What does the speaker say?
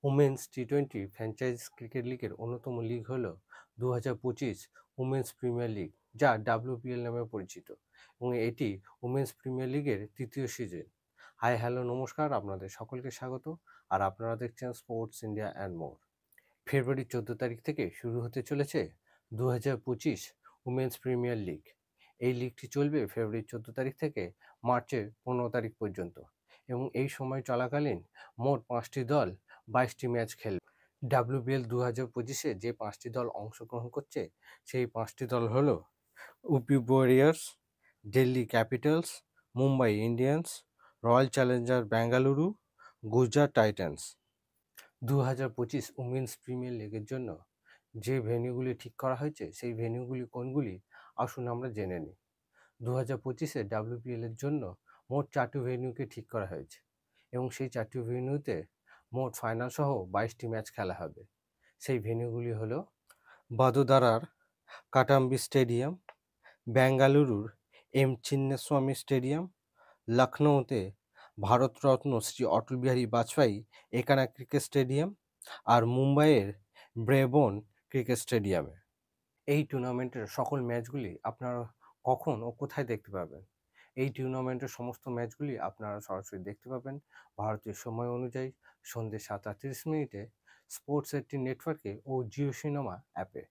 Women's টি-20 franchise cricket লিগের অন্যতম league হল 2025 উমেন্স প্রিমিয়ার লিগ, যা ডাব্লিউপিএল নামে পরিচিত, এবং এটি উমেন্স প্রিমিয়ার লিগের তৃতীয় সিজন। হাই হ্যালো নমস্কার, আপনাদের সকলকে স্বাগত। আর আপনারা দেখছেন স্পোর্টস ইন্ডিয়া অ্যান্ড মোর। ফেব্রুয়ারি 14 তারিখ থেকে শুরু হতে চলেছে 2025 উমেন্স প্রিমিয়ার লিগ। এই লিগটি চলবে ফেব্রুয়ারি 14 তারিখ থেকে মার্চের 15 তারিখ পর্যন্ত, এবং এই সময় চলাকালীন মোট 5টি দল 22টি ম্যাচ খেলবে। ডাব্লিউবিএল 2025-এ যে 5টি দল অংশগ্রহণ করছে সেই 5টি দল হলো UP Warriors, Delhi Capitals, Mumbai Indians, royal Challenger Bengaluru, Gujarat Titans. 2025 women's premier লিগের জন্য যে ভেন্যুগুলি ঠিক করা হয়েছে সেই ভেন্যুগুলি কোনগুলি আসুন আমরা জেনে নিই। 2025-এ ডাব্লিউপিএল এর জন্য মোট 4টি ভেন্যুকে ঠিক করা হয়েছে, এবং সেই 4টি ভেন্যুতে মোট ফাইনাল সহ 22টি ম্যাচ খেলা হবে। সেই ভেন্যুগুলি হলো বাদোদারার কাটাম্বি স্টেডিয়াম, বেঙ্গালুরুর M Chinnaswamy stadium, লখনৌতে Bharat Ratna Shri Atal Bihari Vajpayee Ekana cricket stadium, আর মুম্বাইয়ের ব্রেবোর্ন ক্রিকেট স্টেডিয়ামে। এই টুর্নামেন্টের সকল ম্যাচগুলি আপনারা কখন ও কোথায় দেখতে পাবেন? এই টুর্নামেন্টের সমস্ত ম্যাচগুলি আপনারা সরাসরি দেখতে পাবেন ভারতীয় সময় অনুযায়ী সন্ধ্যে 7:30 স্পোর্টস 18 নেটওয়ার্কে ও জিও সিনেমা অ্যাপে।